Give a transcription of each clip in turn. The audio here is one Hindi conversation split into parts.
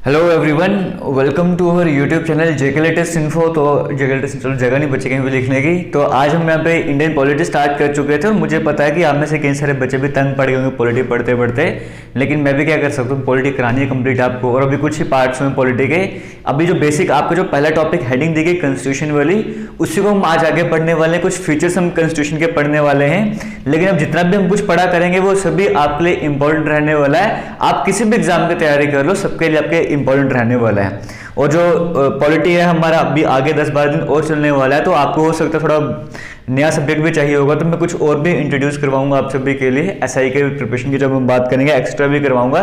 Hello everyone, welcome to our YouTube channel JK latest info. तो जेके लेटेस्ट चलो जगह नहीं बची कहीं भी लिखने की। तो आज हम यहाँ पे इंडियन पॉलिटी स्टार्ट कर चुके थे और मुझे पता है कि आप में से कई सारे बच्चे भी तंग पड़ गए होंगे पॉलिटी पढ़ते पढ़ते, लेकिन मैं भी क्या कर सकता हूँ, पॉलिटी करानी है कंप्लीट आपको। और अभी कुछ ही पार्ट्स में पॉलिटी के, अभी जो बेसिक आपका जो पहला टॉपिक हेडिंग दी गई कॉन्स्टिट्यूशन वाली, उसी को हम आज आगे पढ़ने वाले हैं। कुछ फीचर्स हम कॉन्स्टिट्यूशन के पढ़ने वाले हैं, लेकिन अब जितना भी हम कुछ पढ़ा करेंगे वो सभी आपके लिए इंपॉर्टेंट रहने वाला है। आप किसी भी एग्जाम की तैयारी कर लो, सबके लिए आपके इंपॉर्टेंट रहने वाला है। और जो पॉलिटी है हमारा अभी आगे 10-12 दिन और चलने वाला है, तो आपको हो सकता है थोड़ा नया सब्जेक्ट भी चाहिए होगा, तो मैं कुछ और भी इंट्रोड्यूस करवाऊंगा आप सभी के लिए। एसआई के प्रिपरेशन की जब हम बात करेंगे एक्स्ट्रा भी करवाऊंगा,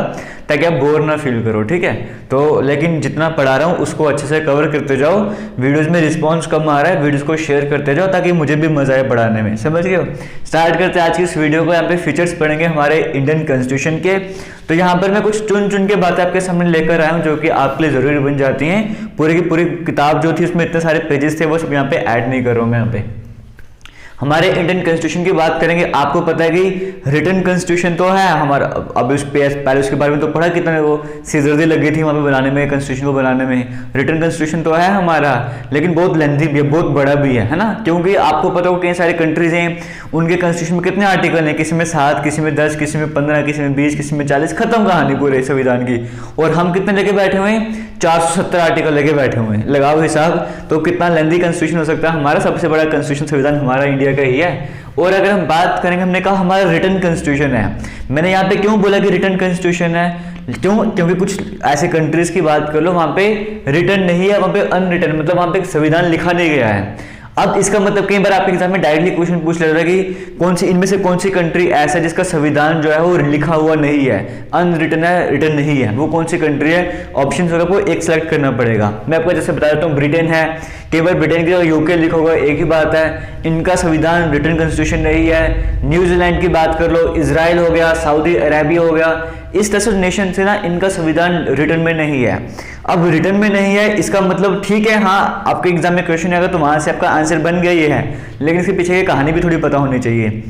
ताकि आप बोर ना फील करो, ठीक है। तो लेकिन जितना पढ़ा रहा हूँ उसको अच्छे से कवर करते जाओ। वीडियोस में रिस्पॉन्स कम आ रहा है, वीडियोस को शेयर करते जाओ ताकि मुझे भी मजा आए पढ़ाने में, समझ गए हो। स्टार्ट करते हैं आज की इस वीडियो को। यहाँ पे फीचर्स पढ़ेंगे हमारे इंडियन कॉन्स्टिट्यूशन के। तो यहाँ पर मैं कुछ चुन चुन के बातें आपके सामने लेकर आया हूँ जो कि आपके लिए जरूरी बन जाती हैं। पूरी की पूरी किताब जो थी उसमें इतने सारे पेजेस थे, वो सब यहाँ पे ऐड नहीं कर रहा हूँ मैं। यहाँ पे हमारे इंडियन कॉन्स्टिट्यूशन की बात करेंगे। आपको पता है कि रिटन कॉन्स्टिट्यूशन तो है हमारा, अब उस पहले उसके बारे में तो पढ़ा कितना वो सिरदर्दी लगी थी वहाँ पे बनाने में, कॉन्स्टिट्यूशन को बनाने में। रिटन कॉन्स्टिट्यूशन तो है हमारा, लेकिन बहुत लेंथी भी है, बहुत बड़ा भी है ना। क्योंकि आपको पता हो कई सारे कंट्रीज हैं, उनके कॉन्स्टिट्यूशन में कितने आर्टिकल हैं, किसी में 7, किसी में 10, किसी में 15, किसी में 20, किसी में 40, खत्म कहानी पूरे संविधान की। और हम कितने लेके बैठे हुए हैं, 470 आर्टिकल लेके बैठे हुए हैं। लगाओ हिसाब, तो कितना लेंथी कॉन्स्टिट्यूशन हो सकता है। हमारा सबसे बड़ा कॉन्स्टिट्यूशन संविधान हमारा इंडिया का ही है। और अगर हम बात करेंगे, हमने कहा हमारा रिटन कॉन्स्टिट्यूशन है। मैंने यहाँ पे क्यों बोला कि रिटन कॉन्स्टिट्यूशन है, क्योंकि कुछ ऐसे कंट्रीज की बात कर लो वहां पे रिटन नहीं है, वहां पे अनरिटन, मतलब वहां पे संविधान लिखा नहीं गया है। अब इसका मतलब कई बार आपके एग्जाम में डायरेक्टली क्वेश्चन पूछ लेता है कि कौन सी इनमें से कौन सी कंट्री ऐसा है जिसका संविधान जो है वो लिखा हुआ नहीं है, अनरिटन है, रिटन नहीं है, वो कौन सी कंट्री है। ऑप्शन होगा वो एक सेलेक्ट करना पड़ेगा। मैं आपको जैसे बता देता हूँ, ब्रिटेन है, केवल ब्रिटेन की जगह यूके लिखा होगा, एक ही बात है, इनका संविधान रिटन कॉन्स्टिट्यूशन नहीं है। न्यूजीलैंड की बात कर लो, इजराइल हो गया, सऊदी अरेबिया हो गया, इस तरह से नेशन से ना इनका संविधान रिटन में नहीं है। अब रिटन में नहीं है इसका मतलब ठीक है, हाँ आपके एग्जाम में क्वेश्चन आएगा तो वहां से आपका आंसर बन गया ये है, लेकिन इसके पीछे की कहानी भी थोड़ी पता होनी चाहिए।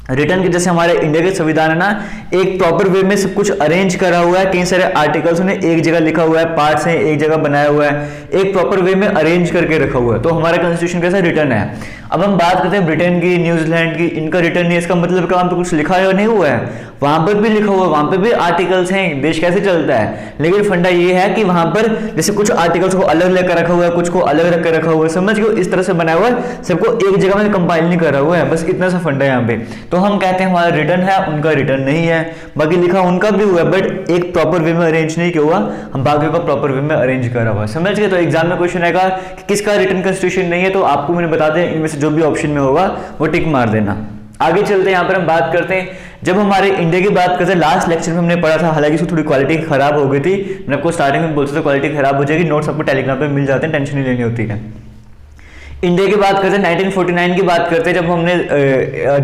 रिटर्न के जैसे हमारे इंडिया के संविधान है ना, एक प्रॉपर वे में सब कुछ अरेंज करा हुआ है, कई सारे आर्टिकल्स ने एक जगह लिखा हुआ है, पार्ट्स हैं एक जगह बनाया हुआ है, एक प्रॉपर वे में अरेंज करके रखा हुआ है। तो हमारा कॉन्स्टिट्यूशन कैसा रिटर्न है। अब हम बात करते हैं ब्रिटेन की, न्यूजीलैंड की, इनका रिटर्न नहीं है। इसका मतलब वहां पे कुछ लिखा है नहीं हुआ है, वहां पर भी लिखा हुआ है, वहां पे भी आर्टिकल्स हैं, देश कैसे चलता है। लेकिन फंडा ये है कि वहां पर जैसे कुछ आर्टिकल्स को अलग लेकर रखा हुआ है, कुछ को अलग रख कर रखा हुआ है, समझ गए, इस तरह से बनाया हुआ है, सबको एक जगह में कंपाइल नहीं करा हुआ है, बस इतना सा फंडा है यहाँ पे। तो हम कहते हैं हमारा रिटर्न है, उनका रिटर्न नहीं है। बाकी लिखा उनका भी हुआ है, बट एक प्रॉपर वे में अरेंज नहीं किया हुआ, हम बाकी को प्रॉपर वे में अरेंज करा हुआ, समझ गए। तो एग्जाम में क्वेश्चन आएगा कि किसका रिटर्न कॉन्स्टिट्यूशन नहीं है, तो आपको मैंने बता दें इनमें से जो भी ऑप्शन में होगा वो टिक मार देना। आगे चलते हैं, यहाँ पर हम बात करते हैं, जब हमारे इंडिया की बात करते हैं, लास्ट लेक्चर में हमने पढ़ा था, हालांकि इसकी थोड़ी क्वालिटी खराब हो गई थी, मैंने आपको स्टार्टिंग में बोलते थे क्वालिटी खराब हो जाएगी, नोट्स आपको टेलीग्राम पे मिल जाते हैं, टेंशन नहीं लेनी होती है। इंडिया की बात करते हैं, 1949 की बात करते हैं,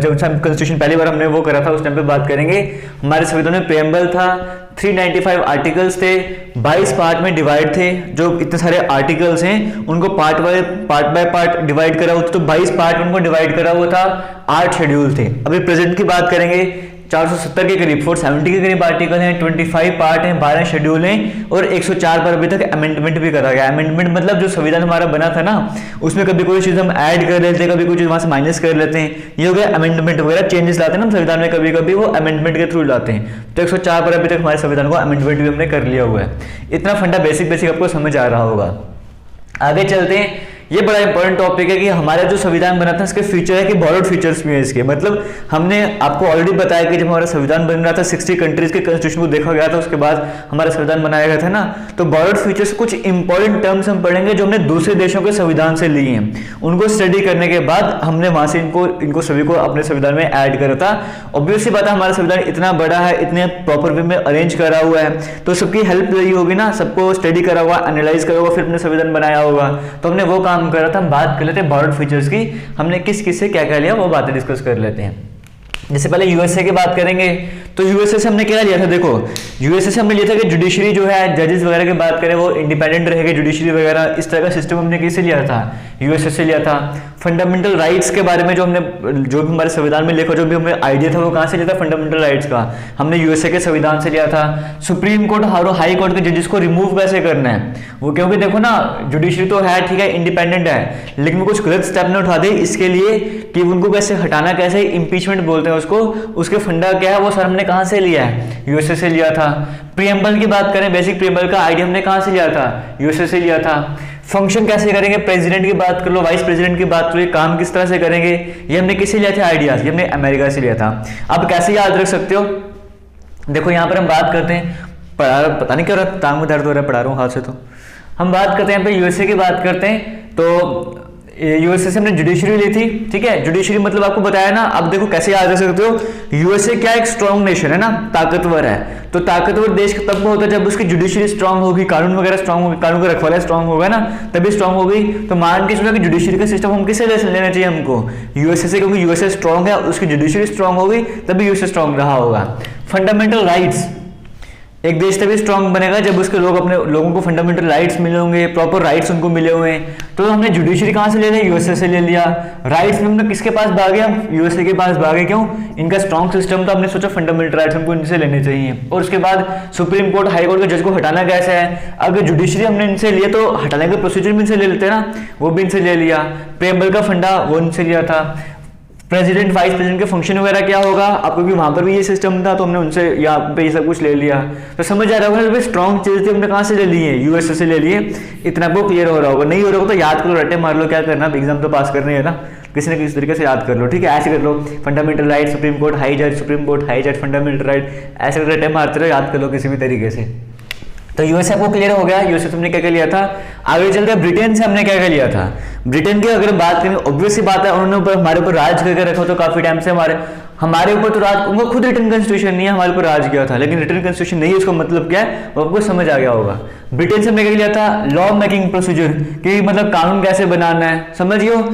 जब कॉन्स्टिट्यूशन पहली बार हमने वो करा था, उस टाइम पे बात करेंगे। हमारे संविधान में प्रेम्बल था, 395 आर्टिकल्स थे, 22 पार्ट में डिवाइड थे। जो इतने सारे आर्टिकल्स हैं उनको पार्ट बाय पार्ट डिवाइड करा हुआ था, तो 22 पार्ट में उनको डिवाइड करा हुआ था, 8 शेड्यूल थे। अभी प्रेजेंट की बात करेंगे, 470 के करीब, 470 के करीब आर्टिकल हैं, 25 पार्ट हैं, 12 शेड्यूल हैं, और 104 पर अभी तक अमेंडमेंट भी करा गया। अमेंडमेंट मतलब जो संविधान हमारा बना था ना, उसमें कभी कोई चीज हम ऐड कर लेते हैं, कभी कोई चीज वहां से माइनस कर लेते हैं, ये हो गया अमेंडमेंट वगैरह, चेंजेस लाते हैं ना संविधान में, कभी कभी वो अमेंडमेंट के थ्रू लाते हैं। तो 104 पर अभी तक हमारे संविधान को अमेंडमेंट भी हमने कर लिया हुआ है। इतना फंडा बेसिक आपको समझ आ रहा होगा। आगे चलते हैं, ये बड़ा इंपॉर्टेंट टॉपिक है कि हमारा जो संविधान बना था इसके फीचर है कि बॉरोड फीचर्स भी है इसके। मतलब हमने आपको ऑलरेडी बताया कि जब हमारा संविधान बन रहा था, 60 कंट्रीज के कॉन्स्टिट्यूशन को देखा गया था, उसके बाद हमारा संविधान बनाया गया था ना। तो बॉरोड फीचर्स कुछ इंपॉर्टेंट टर्म्स हम पढ़ेंगे जो हमने दूसरे देशों के संविधान से लिए हैं। उनको स्टडी करने के बाद हमने वहां से इनको सभी को अपने संविधान में ऐड करा था। ऑब्वियसली बात है, हमारा संविधान इतना बड़ा है, इतने प्रॉपर वे में अरेंज करा हुआ है, तो सबकी हेल्प रही होगी ना, सबको स्टडी करा हुआ, एनालाइज करा हुआ, फिर अपने संविधान बनाया होगा। तो हमने वो कर रहा था। हम बात कर लेते हैं बॉरोड फीचर्स की, हमने किस किस से क्या क्या लिया वो बातें डिस्कस कर लेते हैं। जैसे पहले यूएसए की बात करेंगे तो यूएसए से हमने क्या लिया था, देखो यूएसए से हमने लिया था कि जुडिशरी जो है, जजेस वगैरह की बात करें वो इंडिपेंडेंट रहेगी, जुडिशरी वगैरह इस तरह का सिस्टम हमने किससे लिया था, यूएसए से लिया था। फंडामेंटल राइट्स के बारे में जो भी हमारे संविधान में लिखा, जो भी हमें आइडिया था वो कहाँ से लिया था, फंडामेंटल राइट्स का हमने यूएसए के संविधान से लिया था। सुप्रीम कोर्ट और हाई कोर्ट के जजेस को रिमूव कैसे करना है वो, क्योंकि देखो ना जुडिशरी तो है ठीक है इंडिपेंडेंट है, लेकिन वो कुछ गलत स्टेप न उठा दे, इसके लिए कि उनको कैसे हटाना, कैसे इम्पीचमेंट बोलते हैं उसको, उसके फंडा क्या है वो सर हमने कहाँ से लिया है, यूएसए से लिया था। प्रीएम्बल की बात करें, बेसिक प्रीएम्बल का आइडिया हमने कहाँ से लिया था, यूएसए से लिया था। फंक्शन कैसे करेंगे, प्रेसिडेंट की बात कर लो, वाइस प्रेसिडेंट की बात करो, काम किस तरह से करेंगे, ये हमने किससे लिया था आइडियाज, ये हमने अमेरिका से लिया था। अब कैसे याद रख सकते हो, देखो यहाँ पर हम बात करते हैं, पता नहीं क्या हो रहा है, टांग में दर्द हो रहा है, पढ़ा रहा हूँ हाथ से, तो हम बात करते हैं यहाँ पे यूएसए की बात करते हैं। तो यूएसए से हमने जुडिशरी ली थी, ठीक है, जुडिशरी मतलब आपको बताया ना। अब देखो कैसे याद रख सकते हो, यूएसए क्या एक स्ट्रॉन्ग नेशन है ना, ताकतवर है, तो ताकतवर देश तब होता है जब उसकी जुडिशरी स्ट्रांग होगी, कानून वगैरह स्ट्रांग होगी, कानून का रखवाला स्ट्रांग होगा ना, तभी स्ट्रांग होगी। तो मान के चलो कि जुडिशरी का सिस्टम हम किससे लेना चाहिए हमको, यूएसए से, क्योंकि यूएसए स्ट्रांग है, उसकी जुडिशरी स्ट्रांग होगी तभी यूएसए स्ट्रांग रहा होगा। फंडामेंटल राइट्स, एक देश तभी स्ट्रांग बनेगा जब उसके लोग अपने लोगों को फंडामेंटल राइट्स मिले होंगे, प्रॉपर राइट्स उनको मिले हुए हैं। तो हमने जुडिशरी कहाँ से ले लिया, यूएसए से ले लिया। राइट्स में हमने किसके पास भागे, हम यूएसए के पास भागे, क्यों, इनका स्ट्रांग सिस्टम, तो हमने सोचा फंडामेंटल राइट्स हमको इनसे लेने चाहिए। और उसके बाद सुप्रीम कोर्ट, हाई कोर्ट के जज को हटाना कैसे है, अगर जुडिशरी हमने इनसे लिया तो हटाने का प्रोसीजर भी इनसे ले लेते हैं ना, वो भी इनसे ले लिया। प्रीएम्बल का फंडा वो इनसे लिया था। प्रेसिडेंट वाइस प्रेसिडेंट के फंक्शन वगैरह क्या होगा, आपको भी वहां पर भी ये सिस्टम था, तो हमने उनसे यहाँ पे ये सब कुछ ले लिया। तो समझ आ रहा होगा ना, स्ट्रॉन्ग चीज थी हमने कहाँ से ले ली है, यूएसए से ले लिए। इतना आपको क्लियर हो रहा होगा, नहीं हो रहा होगा तो याद करो, रट्टे मार लो, क्या करना, एग्जाम तो पास करनी है ना, किसी न किसी तरीके से याद कर लो, ठीक है, ऐसे कर लो। Fundamental right, supreme court high जज, सुप्रीम कोर्ट हाई जज, फंडामेंटल राइट, ऐसे रट्टे मारते रहो, याद कर लो किसी भी तरीके से। तो यूएसए आपको क्लियर हो गया, यूएसए से हमने क्या क्या लिया था। आगे चलते ब्रिटेन से हमने क्या क्या लिया था। ब्रिटेन की अगर बात करें, ऑब्वियस सी बात है, उन्होंने ऊपर हमारे ऊपर राज करके रखा, तो काफी टाइम से हमारे ऊपर तो राज, उनको खुद रिटर्न कॉन्स्टिट्यूशन नहीं है, हमारे ऊपर राज किया था, लेकिन रिटर्न कॉन्स्टिट्यूशन नहीं है, उसका मतलब क्या है वो आपको समझ आ गया होगा। ब्रिटेन से हमने क्या लिया था, लॉ मेकिंग प्रोसीजर, कि मतलब कानून कैसे बनाना है, समझियो।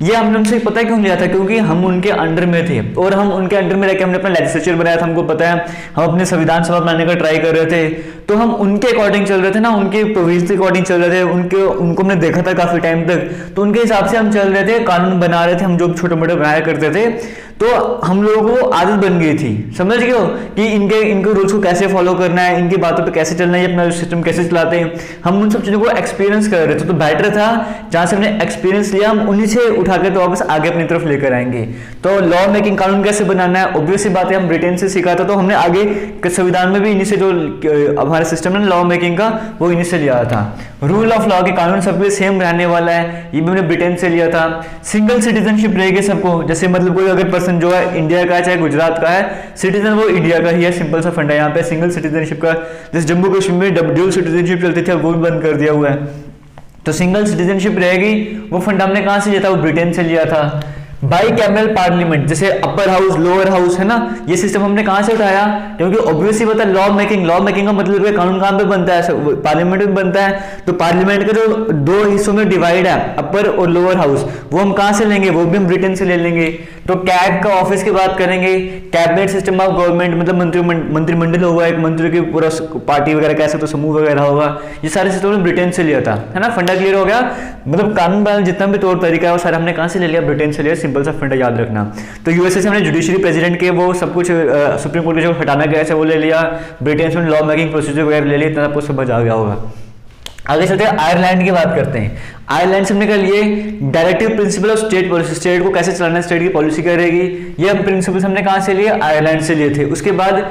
ये हमने उनसे पता है क्यों लिया था, क्योंकि हम उनके अंडर में थे, और हम उनके अंडर में रहकर हमने अपना लेजिस्लेचर बनाया था, हमको पता है, हम अपने संविधान सभा बनाने का ट्राई कर रहे थे, तो हम उनके अकॉर्डिंग चल रहे थे ना, उनके प्रोविजन के अकॉर्डिंग चल रहे थे, उनको हमने देखा था काफी टाइम तक, तो उनके हिसाब से हम चल रहे थे, कानून बना रहे थे, हम जो छोटे मोटे बनाया करते थे, तो हम लोगों को आदत बन गई थी, समझ गए हो, कि इनके रूल्स को कैसे फॉलो करना है, इनकी बातों पे कैसे चलना है, अपना सिस्टम कैसे चलाते हैं, हम उन सब चीजों को एक्सपीरियंस कर रहे थे। तो बेटर था जहां से हमने एक्सपीरियंस लिया, हम उन्हीं से उठा के तो वापस आगे अपनी तरफ लेकर आएंगे। तो लॉ मेकिंग, कानून कैसे बनाना है, ऑब्वियस सी बात है, हम ब्रिटेन से सीखा था, तो हमने आगे संविधान में भी इन्हीं से, जो हमारे सिस्टम है लॉ मेकिंग का, वो इन्हीं से लिया था। रूल ऑफ लॉ के कानून सबके सेम रहने वाला है, ये भी हमने ब्रिटेन से लिया था। सिंगल सिटीजनशिप रहेगी सबको, जैसे मतलब कोई अगर पर्सन जो है इंडिया का है चाहे गुजरात का है, सिटीजन वो इंडिया का ही है, सिंपल सा फंडा है यहाँ पे सिंगल सिटीजनशिप का। जैसे जम्मू कश्मीर में डबल सिटीजनशिप चलती थी, वो भी बंद कर दिया हुआ है, तो सिंगल सिटीजनशिप रहेगी। वो फंडा हमने कहां से लिया था, वो ब्रिटेन से लिया था। बाई कैमरल पार्लियामेंट, जैसे अपर हाउस लोअर हाउस है ना, ये सिस्टम हमने कहां से उठाया, क्योंकि ऑब्वियसली पता है लॉ मेकिंग का मतलब है कानून कहां पे बनता है, पार्लियामेंट में बनता है। तो पार्लियामेंट के जो दो हिस्सों में डिवाइड है, अपर और लोअर हाउस, वो हम कहां से लेंगे, वो भी हम ब्रिटेन से ले लेंगे। तो कैब का ऑफिस की बात करेंगे, कैबिनेट सिस्टम ऑफ गवर्नमेंट, मतलब मंत्रिमंडल होगा, एक मंत्री की पूरा पार्टी वगैरह कह सकते हो, समूह वगैरह होगा, ये सारे सिस्टम ब्रिटेन से लिया था, है ना। फंडा क्लियर हो गया, मतलब कानून बनाने जितना भी तौर तरीका है वो सारा हमने कहां से ले लिया, ब्रिटेन से लिया, सिंपल सा फंडा याद रखना। तो यूएसए से हमने जुडिशरी प्रेसिडेंट के वो सब कुछ, सुप्रीम कोर्ट के जो हटाना गया है वो ले लिया, ब्रिटेन से लॉ मेकिंग प्रोसीजर वगैरह ले लिया, इतना आपको समझ आ गया होगा। आगे चलते हैं आयरलैंड की बात करते हैं। आयरलैंड से हमने क्या लिए, directive principle of state policy, state को कैसे चलाना है, स्टेट की पॉलिसी क्या रहेगी, ये प्रिंसिपल्स हमने कहां से लिए, आयरलैंड से लिए थे। उसके बाद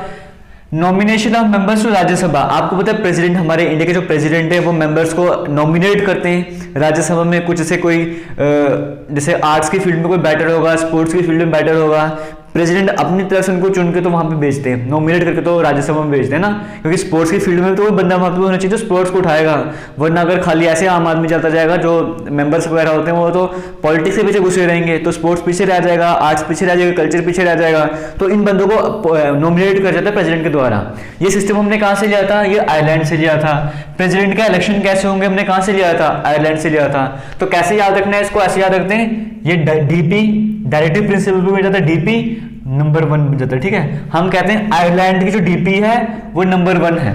nomination of members to Rajya Sabha, आपको पता है प्रेसिडेंट, हमारे इंडिया के जो प्रेसिडेंट है वो मेंबर्स को नॉमिनेट करते हैं राज्यसभा में। कुछ जैसे कोई जैसे आर्ट्स की फील्ड में कोई बैटर होगा, स्पोर्ट्स की फील्ड में बैटर होगा, प्रेसिडेंट अपनी तरफ से उनको चुन के तो वहां पे भेजते हैं, नॉमिनेट करके तो राज्यसभा में भेजते हैं ना, क्योंकि स्पोर्ट्स की फील्ड में तो कोई बंदा वहां पे होना चाहिए जो स्पोर्ट्स को उठाएगा, वरना अगर खाली ऐसे आम आदमी चलता जाएगा, जो मेंबर्स वगैरह होते हैं वो तो पॉलिटिक्स के पीछे घुसे रहेंगे, तो स्पोर्ट्स पीछे रह जाएगा, आर्ट्स पीछे रह जाएगा, कल्चर पीछे रह जाएगा, तो इन बंदों को नॉमिनेट कर जाता है प्रेसिडेंट के द्वारा। ये सिस्टम हमने कहां से लिया था, ये आयरलैंड से लिया था। प्रेसिडेंट का इलेक्शन कैसे होंगे, हमने कहां से लिया था, आयरलैंड से लिया था। तो कैसे याद रखना है इसको, ऐसे याद रखते हैं, ये डीपी, डायरेक्टिव प्रिंसिपल को मिल जाता है डीपी, नंबर 1 बन जाता है, ठीक है। हम कहते हैं आयरलैंड की जो डीपी है वो नंबर 1 है,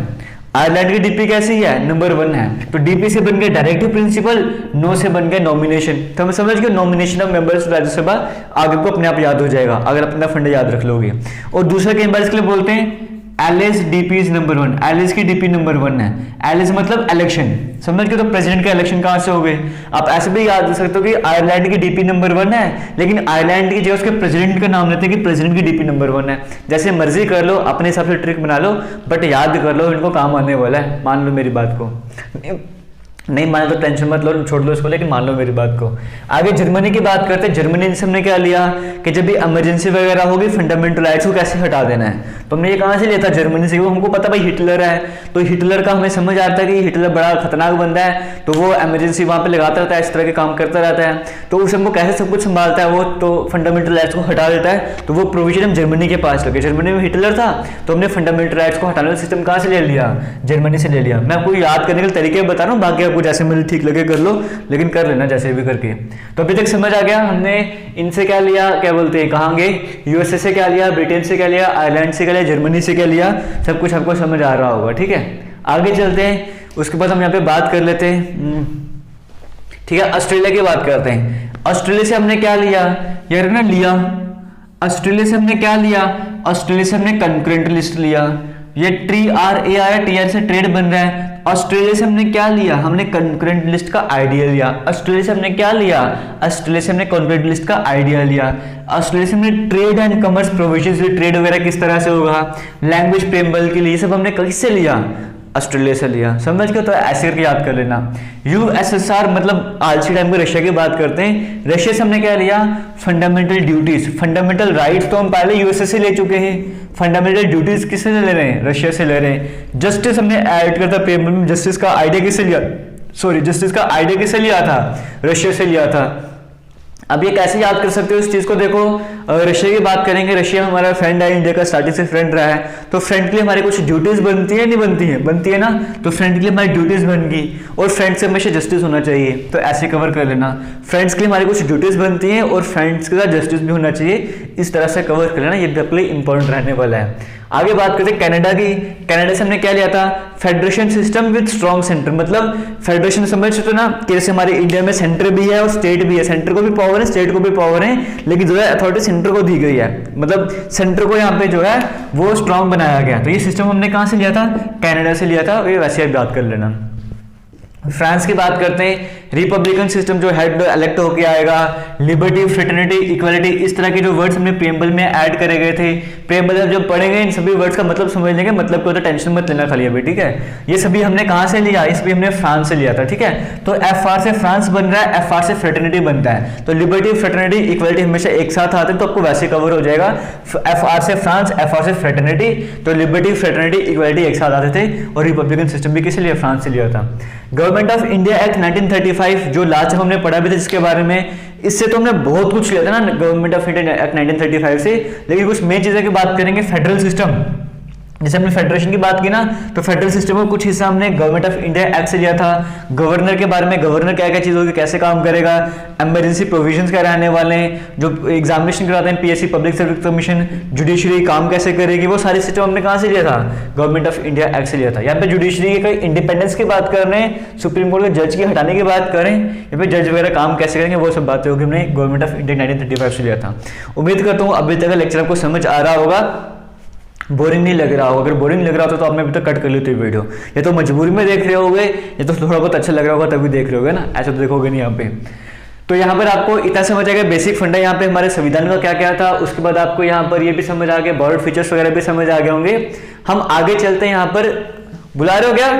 आयरलैंड की डीपी कैसी है, नंबर 1 है। तो डीपी से बन गया डायरेक्टिव प्रिंसिपल, नो से बन गया नॉमिनेशन। तो हमें समझ गए नॉमिनेशन ऑफ मेंबर्स राज्यसभा, आगे को अपने आप याद हो जाएगा अगर अपना फंड याद रख लोगे। और दूसरा कई बार इसके लिए बोलते हैं Alice DP is number 1, Alice की डीपी नंबर 1 है। एलिस मतलब इलेक्शन, समझ गए। तो प्रेसिडेंट का इलेक्शन कहां से हो गए, आप ऐसे भी याद रख सकते हो कि आयरलैंड की डीपी नंबर 1 है, लेकिन आयरलैंड की जगह उसके प्रेसिडेंट का नाम लेते हैं कि प्रेसिडेंट की डीपी नंबर 1 है। जैसे मर्जी कर लो, अपने हिसाब से ट्रिक बना लो, बट याद कर लो, इनको काम आने वाला है, मान लो मेरी बात को। नहीं माने तो टेंशन मत लो, छोड़ दो इसको, लेकिन मान लो मेरी बात को। आगे जर्मनी की बात करते हैं। जर्मनी से हमने क्या लिया कि जब भी इमरजेंसी वगैरह होगी फंडामेंटल राइट्स को कैसे हटा देना है। तो हमने ये कहां से लिया था, जर्मनी से। वो हमको पता भाई हिटलर है, तो हिटलर का हमें समझ आता है कि हिटलर बड़ा खतरनाक बंदा है, तो वो इमरजेंसी वहां पे लगाता रहता है, इस तरह के काम करता रहता है, तो उसे हमको कैसे सब कुछ संभालता है वो, तो फंडामेंटल राइट्स को हटा देता है। तो वो प्रोविजन हम जर्मनी के पास लगे। जर्मनी में हिटलर था, तो हमने फंडामेंटल राइट्स को हटाने वाला सिस्टम कहां से ले लिया, जर्मनी से ले लिया। मैं आपको याद करने के तरीके बता रहा हूँ, बाकी आपको जैसे मुझे ठीक लगे कर लो, लेकिन कर लेना जैसे भी करके। तो अभी तक समझ आ गया, हमने इनसे क्या लिया, क्या बोलते हैं, कहांगे, यूएसए से क्या लिया, ब्रिटेन से क्या लिया, आयरलैंड से क्या लिया, जर्मनी से क्या लिया, सब कुछ आपको समझ आ रहा होगा, ठीक है। आगे चलते हैं, उसके बाद हम यहाँ पे बात कर लेते हैं, ठीक है। ऑस्ट्रेलिया की बात करते हैं। ऑस्ट्रेलिया से हमने क्या लिया यार ना, लिया ऑस्ट्रेलिया से हमने क्या लिया, ऑस्ट्रेलिया से हमने कंकरेंट लिस्ट लिया। ये ट्री आर ए आया, टी आर से ट्रेड बन रहा है। ऑस्ट्रेलिया से हमने क्या लिया, हमने कंकरेंट लिस्ट का आइडिया लिया। ऑस्ट्रेलिया से हमने क्या लिया, ऑस्ट्रेलिया से हमने कंकरेंट लिस्ट का आइडिया लिया। ऑस्ट्रेलिया से हमने trade and commerce provisions, trade वगैरह किस तरह से होगा, लैंग्वेज प्रेम्बल के लिए, सब हमने किससे लिया, ऑस्ट्रेलिया से लिया। समझ गए, तो ऐसे करके याद कर लेना। यूएसएसआर मतलब आलसी टाइम में रशिया की बात करते हैं। रशिया से हमने क्या लिया, फंडामेंटल ड्यूटीज, फंडामेंटल राइट्स तो हम पहले यूएसए से ले चुके हैं, फंडामेंटल ड्यूटीज किससे ले रहे हैं, रशिया से ले रहे हैं। जस्टिस हमने ऐड कर था पेपर में, जस्टिस का आइडिया किससे लिया, सॉरी जस्टिस का आइडिया किससे लिया था, रशिया से लिया था। अब ये कैसे याद कर सकते हो इस चीज को, देखो रशिया की बात करेंगे। रशिया हमारा फ्रेंड है, इंडिया का स्टार्टिंग से फ्रेंड रहा है, तो फ्रेंड के लिए हमारी कुछ ड्यूटीज बनती है, नहीं बनती है, बनती है ना। तो फ्रेंड के लिए हमारी ड्यूटीज बन गई, और फ्रेंड से हमेशा जस्टिस होना चाहिए, तो ऐसे कवर कर लेना। फ्रेंड्स के लिए हमारी कुछ ड्यूटीज बनती है और फ्रेंड्स के साथ जस्टिस भी होना चाहिए, इस तरह से कवर कर लेना, ये भी आपके लिए इंपॉर्टेंट रहने वाला है। आगे बात करते हैं कनाडा की। कनाडा से हमने क्या लिया था, federation system with strong centre, मतलब फेडरेशन समझ सकते हो ना, कि जैसे हमारे इंडिया में सेंटर भी है और स्टेट भी है, सेंटर को भी पावर है, स्टेट को भी पावर है, लेकिन जो है अथॉरिटी सेंटर को दी गई है, मतलब सेंटर को यहाँ पे जो है वो स्ट्रॉन्ग बनाया गया। तो ये सिस्टम हमने कहाँ से लिया था, कनाडा से लिया था, ये वैसे आप याद कर लेना। फ्रांस की बात करते हैं, रिपब्लिकन सिस्टम जो हेड इलेक्ट होके आएगा, लिबर्टी, फ्रेटर्निटी, इक्वालिटी, इस तरह के जो वर्ड्स हमने प्रेम्बल में ऐड करे गए थे। प्रेम्बल जब पढ़ेंगे इन सभी वर्ड्स का मतलब समझ लेंगे, मतलब को तो टेंशन मत लेना खाली अभी, ठीक है। ये सभी हमने कहां से लिया, इस भी हमने फ्रांस से लिया था, ठीक है। तो एफ आर से फ्रांस बन रहा है, एफ आर से फ्रेटर्निटी बनता है, तो लिबर्टी, फ्रेटर्निटी, इक्वालिटी हमेशा एक साथ आते हैं, तो आपको वैसे कवर हो जाएगा। एफ आर से फ्रांस, एफ आर से फ्रेटर्निटी, तो लिबर्टी, फ्रेटर्निटी, इक्वालिटी एक साथ आते थे। और रिपब्लिकन सिस्टम भी किसे लिया, फ्रांस से लिया था। गवर्नमेंट ऑफ इंडिया एक्ट 1935 जो लास्ट हमने पढ़ा भी था जिसके बारे में, इससे तो हमने बहुत कुछ लिया था ना गवर्नमेंट ऑफ इंडिया एक्ट 1935 से, लेकिन कुछ मेन चीजें की बात करेंगे। फेडरल सिस्टम, जैसे हमने फेडरेशन की बात की ना, तो फेडरल सिस्टम में कुछ हिस्सा हमने गवर्नमेंट ऑफ इंडिया एक्ट से लिया था। गवर्नर के बारे में, गवर्नर क्या क्या चीज होगी, कैसे काम करेगा, इमरजेंसी प्रोविजंस क्या रहने वाले हैं, जो एग्जामिनेशन कराते हैं PSC, public service commission, judiciary काम कैसे करेगी, वो सारी सिस्टम हमने कहां से लिया था, गवर्नमेंट ऑफ इंडिया एक्ट से लिया था। यहाँ पे जुडिशरी के इंडिपेंडेंस की बात कर रहे हैं, सुप्रीम कोर्ट के जज की हटाने की बात करें, यहाँ पे जज वगैरह काम कैसे करेंगे, वो सब बातें होगी, हमने गवर्नमेंट ऑफ इंडिया 1935 से लिया था। उम्मीद करता हूँ अभी तक का लेक्चर आपको समझ आ रहा होगा, बोरिंग नहीं लग रहा होगा। अगर बोरिंग लग रहा होता तो आपने अभी तक कट कर ली थी वीडियो, या तो मजबूरी में देख रहे होगे, या तो थोड़ा बहुत अच्छा लग रहा होगा तभी देख रहे होगे ना, ऐसा तो देखोगे नहीं यहाँ पे। तो यहाँ पर आपको इतना समझ आ गया बेसिक फंडा यहाँ पे हमारे संविधान का क्या क्या था। उसके बाद आपको यहाँ पर ये भी समझ आ गया, बॉर्डर फीचर्स वगैरह भी समझ आ गए होंगे। हम आगे चलते हैं, यहाँ पर बुला रहे हो क्या,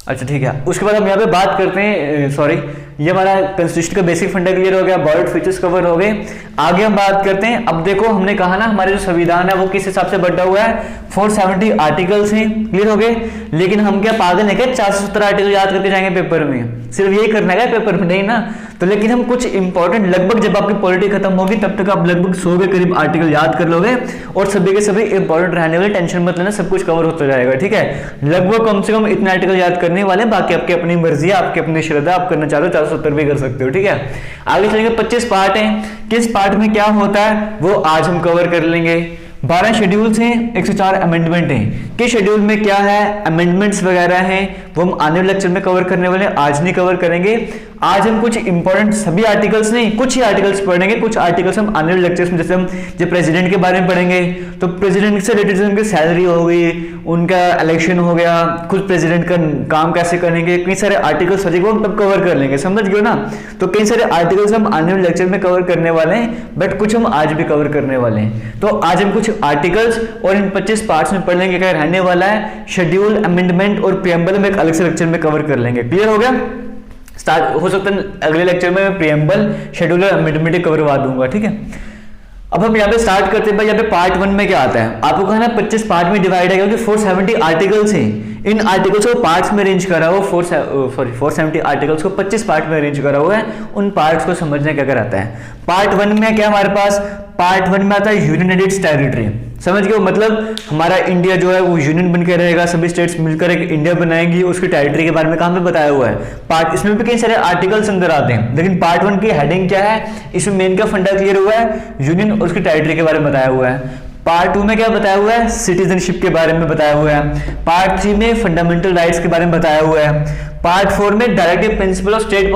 अच्छा ठीक है। उसके बाद हम यहाँ पे बात करते हैं, सॉरी ये हमारा कॉन्स्टिट्यूशन का बेसिक फंडा क्लियर हो गया, बॉर्डर फीचर्स कवर हो गए। आगे हम बात करते हैं, अब देखो हमने कहा ना हमारे जो संविधान है वो किस हिसाब से बटा हुआ है, 470 आर्टिकल्स हैं, क्लियर हो गए। लेकिन हम क्या पागल है क्या 470 आर्टिकल याद करके जाएंगे पेपर में, सिर्फ यही करना है पेपर में, नहीं ना। तो लेकिन हम कुछ इंपॉर्टेंट, लगभग जब आपकी पॉलिटी खत्म होगी तब तक आप लगभग 100 के करीब आर्टिकल याद कर लोगे, और सभी के सभी इंपॉर्टेंट रहने वाले, टेंशन मत लेना, सब कुछ कवर होता जाएगा, ठीक है। लगभग कम से कम इतने आर्टिकल याद करने करने वाले हैं, बाकी आपकी अपनी मर्जी है, आपकी अपनी श्रद्धा, आप करना चाहते हो 470 भी कर सकते हो, ठीक है। आगे चलेंगे, 25 पार्ट हैं, किस पार्ट में क्या होता है वो आज हम कवर कर लेंगे। 12 शेड्यूल्स हैं, 104 अमेंडमेंट हैं, किस शेड्यूल में क्या है, अमेंडमेंट्स वगैरह हैं, वो हम आने वाले लेक्चर में कवर करने वाले हैं, आज नहीं कवर करेंगे। आज हम कुछ इंपॉर्टेंट, सभी आर्टिकल्स नहीं, कुछ ही आर्टिकल्स पढ़ेंगे, कुछ आर्टिकल्स हम आने वाले लेक्चर्स में, जैसे हम जो प्रेसिडेंट के बारे में पढ़ेंगे तो प्रेसिडेंट से रिलेटेड उनकी सैलरी हो गई, उनका इलेक्शन हो गया, खुद प्रेसिडेंट का काम कैसे करेंगे, कई सारे आर्टिकल्स वो हम तब कवर कर लेंगे, समझ गए ना। तो कई सारे आर्टिकल्स हम आने वाले लेक्चर में कवर करने वाले हैं, बट कुछ हम आज भी कवर करने वाले हैं। तो आज हम कुछ आर्टिकल्स और इन 25 पार्ट्स में पढ़ लेंगे, क्या रहने वाला है, शेड्यूल, अमेंडमेंट और प्रीएम्बल में एक अलग से लेक्चर में कवर कर लेंगे। क्लियर हो गया। स्टार्ट हो सकता है अगले लेक्चर में मैं प्रीएम्बल, शेड्यूल और अमेंडमेंट करवा दूंगा, ठीक है। अब हम यहाँ पे स्टार्ट करते हैं भाई, यहाँ पे पार्ट 1 में क्या आता है, आपको कहना है 25 पार्ट में डिवाइड है, क्योंकि 470 आर्टिकल्स हैं, इन आर्टिकल्स को पार्ट्स में अरेंज करा हुआ, 470 आर्टिकल्स को 25 पार्ट में अरेंज करा हुआ है। उन पार्ट्स को समझने क्या क्या आता है। पार्ट 1 में क्या हमारे पास, पार्ट 1 में आता है यूनियन एडिट्स टेरिटरी, समझ गए, मतलब हमारा इंडिया जो है वो यूनियन बन के रहेगा, सभी स्टेट्स मिलकर एक इंडिया बनाएंगी, उसकी टेरिटरी के बारे में कहाँ पे बताया हुआ है पार्ट, इसमें भी कई सारे आर्टिकल्स अंदर आते हैं, लेकिन पार्ट 1 की हेडिंग क्या है, इसमें मेन का फंडा क्लियर हुआ है, यूनियन और उसकी टेरिटरी के बारे में बताया हुआ है। पार्ट 2 में क्या बताया हुआ है, सिटीजनशिप के बारे में बताया हुआ है। पार्ट 3 में फंडामेंटल राइट्स के बारे में बताया हुआ है। पार्ट 4 में directive principle of state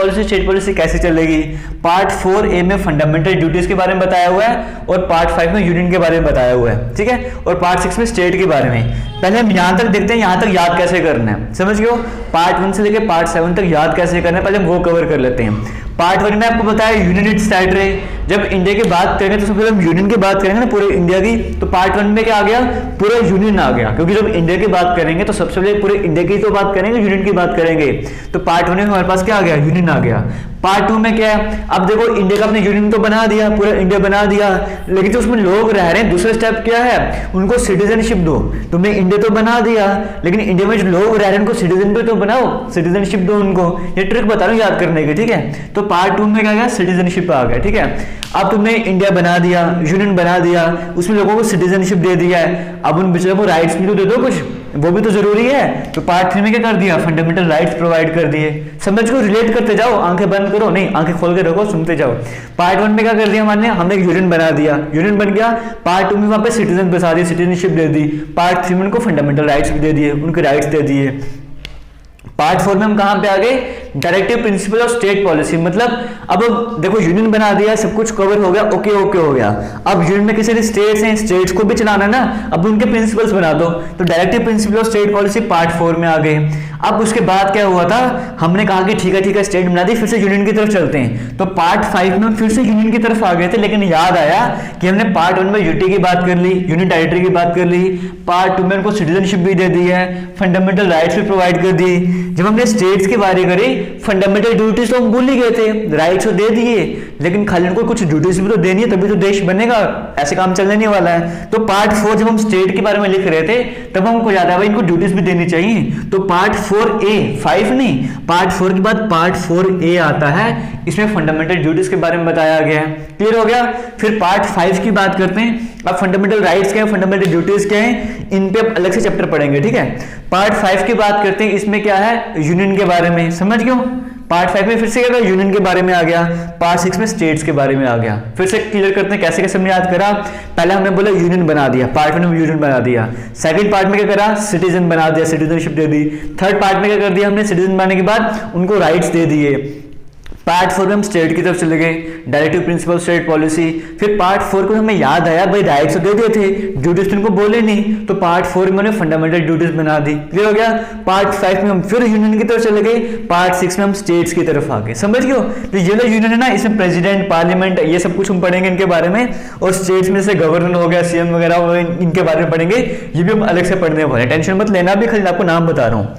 policy कैसे चलेगी। पार्ट 4A में फंडामेंटल ड्यूटीज के बारे में बताया हुआ है, और पार्ट 5 में यूनियन के बारे में बताया हुआ है, ठीक है। और पार्ट 6 में स्टेट के बारे में। पहले हम यहां तक देखते हैं, यहां तक याद कैसे करना है, समझ गए हो। पार्ट 1 से लेकर पार्ट 7 तक याद कैसे करना है, पहले हम वो कवर कर लेते हैं। पार्ट 1 में आपको बताया यूनियन एडिट्स टेरिटरी, जब इंडिया की बात करेंगे तो सबसे पहले हम यूनियन की बात करेंगे ना, पूरे इंडिया की, तो पार्ट 1 में क्या आ गया, पूरा यूनियन आ गया, क्योंकि जब इंडिया की बात करेंगे तो सबसे पहले पूरे इंडिया की तो बात करेंगे, यूनियन की बात करेंगे, तो पार्ट 1 में हमारे पास क्या आ गया, यूनियन आ गया। पार्ट 2 में क्या है, अब देखो इंडिया का अपने यूनियन तो बना दिया, पूरा इंडिया बना दिया, लेकिन जो उसमें लोग रह रहे हैं, दूसरा स्टेप क्या है, उनको सिटीजनशिप दो। तुमने इंडिया तो बना दिया, लेकिन इंडिया में जो लोग रह रहे हैं उनको सिटीजन भी तो बनाओ, सिटीजनशिप दो उनको, ये ट्रिक बता रहा हूँ याद करने की, ठीक है। तो पार्ट 2 में क्या गया, सिटीजनशिप आ गया, ठीक है। अब तुमने इंडिया बना दिया, यूनियन बना दिया, उसमें लोगों को सिटीजनशिप दे दिया है, अब उन बेचारों को राइट्स भी तो दे दो कुछ, वो भी तो जरूरी है। तो पार्ट 3 में क्या कर दिया, फंडामेंटल राइट्स प्रोवाइड कर दिए। समझ को रिलेट करते जाओ, आंखें बंद करो नहीं, आंखें खोल के रखो, सुनते जाओ। पार्ट 1 में क्या कर दिया हमने एक यूनियन बना दिया, यूनियन बन गया। पार्ट 2 में वहां पे सिटीजन बसा दिए, सिटीजनशिप दे दी। पार्ट 3 में उनको फंडामेंटल राइट्स भी दे दिए, उनके राइट्स दे दिए। पार्ट 4 में हम कहां पे आ गए, directive principle of state policy, मतलब अब देखो यूनियन बना दिया, सब कुछ कवर हो गया, ओके हो गया। अब यूनियन में किसी स्टेट्स हैं, स्टेट्स को भी चलाना है ना, अब उनके प्रिंसिपल्स बना दो, तो directive principle of state policy part 4 में आ गए। अब उसके बाद क्या हुआ था, हमने कहा कि ठीक है स्टेट बना दी, फिर से यूनियन की तरफ चलते हैं, तो पार्ट 5 में फिर से यूनियन की तरफ आ गए थे, लेकिन याद आया कि हमने पार्ट 1 में यूटी की बात कर ली, यूनियन टेरिटरी की बात कर ली, पार्ट 2 में उनको सिटीजनशिप भी दे दी है, फंडामेंटल राइट्स भी प्रोवाइड कर दी। जब हमने स्टेट्स की बात करी, फंडामेंटल ड्यूटीज तो हम भूल ही गए थे, राइट्स तो दे दिए, लेकिन खाली उनको कुछ ड्यूटीज भी तो देनी है, तभी तो देश बनेगा, ऐसे काम चलने नहीं वाला है। तो पार्ट 4 जब हम स्टेट के बारे में लिख रहे थे, तब हमको याद आया भाई इनको ड्यूटीज भी देनी चाहिए, तो पार्ट 4A, 5 नहीं, पार्ट 4 के बाद पार्ट 4A आता है, इसमें फंडामेंटल ड्यूटीज के बारे में बताया गया है। क्लियर हो गया। फिर पार्ट 5 की बात करते हैं। अब फंडामेंटल राइट्स क्या है, फंडामेंटल ड्यूटीज क्या है, इन पे अलग से चैप्टर पढ़ेंगे, ठीक है। पार्ट 5 की बात करते हैं, इसमें क्या है, यूनियन के बारे में, समझ गए। पार्ट 5 में फिर से क्या यूनियन के बारे में आ गया, पार्ट 6 में स्टेट्स के बारे में आ गया। फिर से क्लियर करते हैं कैसे कैसे हमने याद करा। पहले हमने बोला यूनियन बना दिया, पार्ट 1 में यूनियन बना दिया। सेकंड पार्ट में क्या करा, सिटीजन बना दिया, सिटीजनशिप दे दी। थर्ड पार्ट में क्या कर दिया हमने, सिटीजन बनाने के बाद उनको राइट्स दे दिए। पार्ट 4 में हम स्टेट की तरफ चले गए, डायरेक्टिव प्रिंसिपल स्टेट पॉलिसी। फिर पार्ट 4 को हमें याद आया भाई राइट्स तो दे दिए थे, ड्यूटीज तुमको बोले नहीं, तो पार्ट 4 में फंडामेंटल ड्यूटीज बना दी। क्लियर हो गया। पार्ट 5 में हम फिर यूनियन की तरफ चले गए, पार्ट 6 में हम स्टेट्स की तरफ आ गए। समझ गए। तो ये जो यूनियन है ना, इसमें प्रेसिडेंट, पार्लियामेंट, ये सब कुछ हम पढ़ेंगे इनके बारे में, और स्टेट्स में से गवर्नर हो गया, सीएम वगैरह, इनके बारे में पढ़ेंगे। ये भी हम अलग से पढ़ने वाले, टेंशन मत लेना, भी खाली आपको नाम बता रहा हूँ।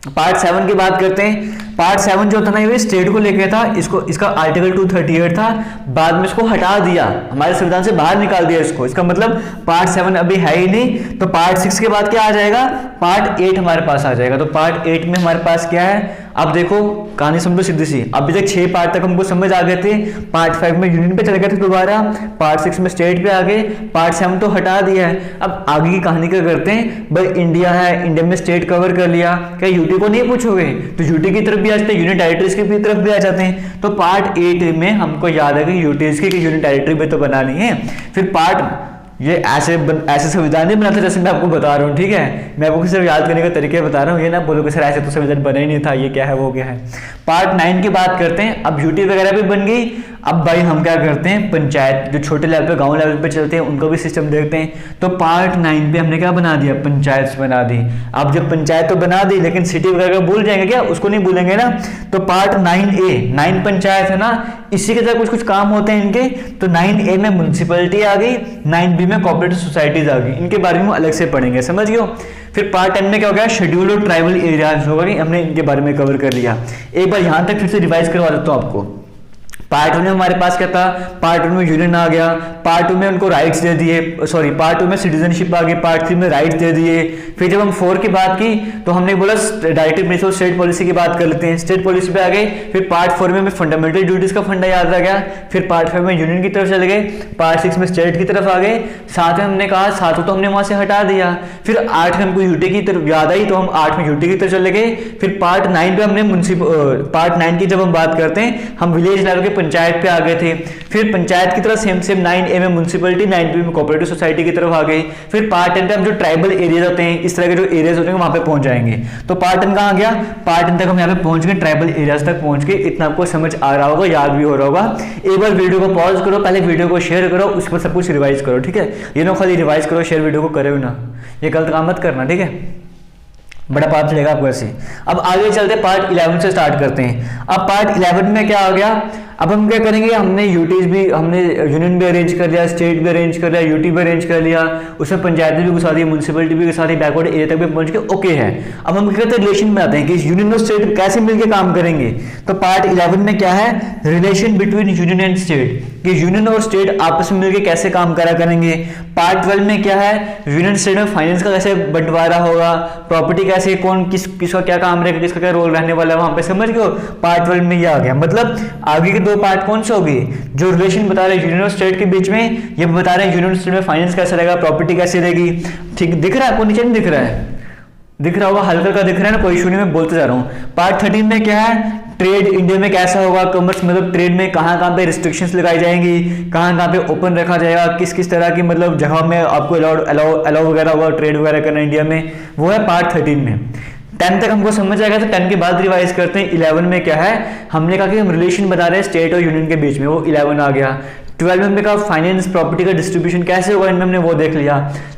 पार्ट 7 की बात करते हैं। पार्ट 7 जो था ना ये स्टेट को लेकर था, इसको इसका आर्टिकल 238 था, बाद में इसको हटा दिया, हमारे संविधान से बाहर निकाल दिया इसको। इसका मतलब पार्ट 7 अभी है ही नहीं, तो पार्ट 6 के बाद क्या आ जाएगा, पार्ट 8 हमारे पास आ जाएगा। तो पार्ट 8 में हमारे पास क्या है, अब देखो कहानी समझो सीधी सी, अभी तक 6 पार्ट तक हमको समझ आ गए थे, पार्ट 5 में यूनियन पे चले गए थे दोबारा, पार्ट 6 में स्टेट पे आ गए, पार्ट 7 तो हटा दिया है। अब आगे की कहानी क्या करते हैं भाई, इंडिया है, इंडिया में स्टेट कवर कर लिया, क्या यूटी को नहीं पूछोगे, तो यूटी की तरफ भी आ जाते हैं, यूनियन टेरिटरीज की तरफ भी आ जाते हैं। तो पार्ट 8 में हमको याद है कि यूटीज की यूनियन टेरिटरी भी तो बनानी है। फिर पार्ट ये ऐसे संविधान नहीं बनाता जैसे मैं आपको बता रहा हूँ, ठीक है, मैं आपको सिर्फ याद करने का तरीके बता रहा हूँ, ये ना बोलो कि सर ऐसे तो संविधान बना ही नहीं था, ये क्या है वो क्या है। पार्ट 9 की बात करते हैं, अब यूटी वगैरह भी बन गई, अब भाई हम क्या करते हैं, पंचायत जो छोटे लेवल पे गांव लेवल पे चलते हैं उनको भी सिस्टम देखते हैं। तो पार्ट 9 पे हमने क्या बना दिया, पंचायत बना दी। अब जब पंचायत तो बना दी लेकिन सिटी वगैरह भूल जाएंगे क्या, उसको नहीं भूलेंगे ना। तो पार्ट 9A 9 पंचायत है ना, इसी के तरह कुछ कुछ काम होते हैं इनके। तो 9A में म्युनिसिपैलिटी आ गई, 9B में कोऑपरेटिव सोसाइटीज आ गई, इनके बारे में अलग से पढ़ेंगे, समझ गए। फिर पार्ट 10 में क्या हो गया, शेड्यूल और ट्राइबल एरियाज होगा, हमने इनके बारे में कवर कर लिया। एक बार यहां तक फिर से रिवाइज करवा देता हूं आपको। पार्ट 1 में हमारे पास क्या था, पार्ट 1 में यूनियन आ गया, पार्ट 2 में उनको राइट्स दे दिए, सॉरी पार्ट 2 में सिटीजनशिप आ गई, पार्ट 3 में राइट्स दे दिए। फिर जब हम 4 की बात की तो हमने बोला डायरेक्टिव प्रिंसिपल स्टेट पॉलिसी की बात कर लेते हैं, स्टेट पॉलिसी पे आ गए। फिर पार्ट 4 में हमें फंडामेंटल ड्यूटीज का फंडा याद आ गया। फिर पार्ट 5 में यूनियन की तरफ चले गए, पार्ट 6 में स्टेट की तरफ आ गए। 7 में हमने कहा 7 तो हमने वहां से हटा दिया। फिर 8 में हमको यूटी की तरफ याद आई तो हम 8 में यूटी की तरफ चले गए। फिर पार्ट 9 पे हमने पार्ट 9 की जब हम बात करते हैं हम विलेज लेवल के पंचायत पे आ गए थे। फिर पंचायत की तरफ सेम 9A में म्युनिसिपैलिटी, 9B में कोऑपरेटिव सोसाइटी की तरफ आ गए। फिर पार्ट 10 पे हम जो ट्राइबल एरियाज होते हैं, इस तरह के जो एरियाज होते हैं वहां पे पहुंच जाएंगे। तो पार्ट 10 कहां गया, पार्ट 10 तक हम यहाँ पे पहुंच गए, ट्राइबल एरियाज तक पहुंच गए। इतना आपको समझ आ रहा होगा, याद भी हो रहा होगा। एक बार वीडियो को पॉज करो, पहले वीडियो को शेयर करो, उसके बाद सब कुछ रिवाइज करो, ठीक है। ये ना खाली रिवाइज करो, शेयर वीडियो को करे ना, ये गलत काम मत करना, ठीक है, बड़ा पाप चलेगा आपको ऐसे। अब आगे चलते पार्ट 11 से स्टार्ट करते हैं। अब पार्ट 11 में क्या आ गया, अब हम क्या करेंगे, हमने यूटीज भी, हमने यूनियन भी अरेंज कर लिया, स्टेट भी अरेंज कर लिया, यूटी भी अरेंज कर लिया, उसमें पंचायतें भी घुसा दी, म्युनिसिपैलिटी भी घुसा दी, बैकवर्ड एरिया तक भी पहुंच के ओके है। अब हम क्या करते हैं, रिलेशन में आते हैं कि यूनियन और स्टेट कैसे मिलकर काम करेंगे। तो पार्ट 11 में क्या है, relation between union and state, कि यूनियन और स्टेट आपस में मिलकर कैसे काम करा करेंगे। पार्ट 12 में क्या है, यूनियन स्टेट में फाइनेंस का कैसे बंटवारा होगा, प्रॉपर्टी कैसे, कौन किसका क्या काम रहेगा, किसका क्या रोल रहने वाला है वहां पे, समझ गए। पार्ट 12 में ये आ गया। मतलब आगे के 2 पार्ट कौन से होंगे, जो रिलेशन बता रहे हैं यूनियन और स्टेट के बीच में, ये बता रहे हैं यूनियन स्टेट में फाइनेंस कैसे रहेगा, प्रॉपर्टी कैसे रहेगी, ठीक दिख रहा है आपको, नीचे नहीं दिख रहा है, दिख रहा होगा, हल्का का दिख रहा है ना, कोई इशू नहीं, मैं बोलते जा रहा हूँ। पार्ट 13 में क्या है, ट्रेड इंडिया में कैसा होगा, कॉमर्स मतलब ट्रेड में कहाँ पे रिस्ट्रिक्शंस लगाई जाएंगी, कहाँ पे ओपन रखा जाएगा, किस किस तरह की मतलब जगह में आपको अलाउ वगैरह होगा ट्रेड वगैरह करना इंडिया में, वो है पार्ट 13 में। 10 तक हमको समझ आएगा, तो 10 के बाद रिवाइज करते हैं। 11 में क्या है, हमने कहा कि हम रिलेशन बता रहे हैं स्टेट और यूनियन के बीच में, वो 11 आ गया। 12 में कहा फाइनेंस प्रॉपर्टी का डिस्ट्रीब्यूशन कैसे होगा इनमें, हमने वो देख लिया।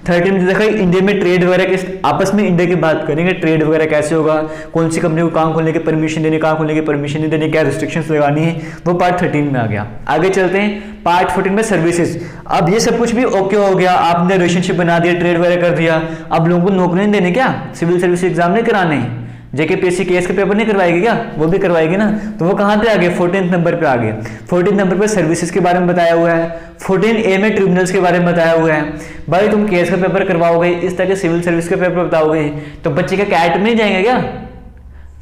13 में देखा इंडिया में ट्रेड वगैरह के आपस में इंडिया की बात करेंगे, ट्रेड वगैरह कैसे होगा, कौन सी कंपनी को काम खोलने की परमिशन देनी, कहाँ खोलने की परमिशन नहीं देनी, क्या रिस्ट्रिक्शंस लगानी है, वो पार्ट 13 में आ गया। आगे चलते हैं पार्ट 14 में सर्विसेज। अब ये सब कुछ भी ओके हो गया, आपने रिलेशनशिप बना दिया, ट्रेड वगैरह कर दिया, अब लोगों को नौकरी नहीं देने, क्या सिविल सर्विस एग्जाम नहीं कराने, जेकेपीएससी केएस के पेपर नहीं करवाएगी क्या, वो भी करवाएगी ना। तो वो कहाँ पे आ गए, 14 नंबर पे आ गए। 14 नंबर पे सर्विसेज के बारे में बताया हुआ है। 14A में ट्रिब्यूनल्स के बारे में बताया हुआ है। भाई तुम केएस का पेपर करवाओगे, इस तरह के सिविल सर्विस के पेपर बताओगे, तो बच्चे का कैट में नहीं जाएंगे क्या,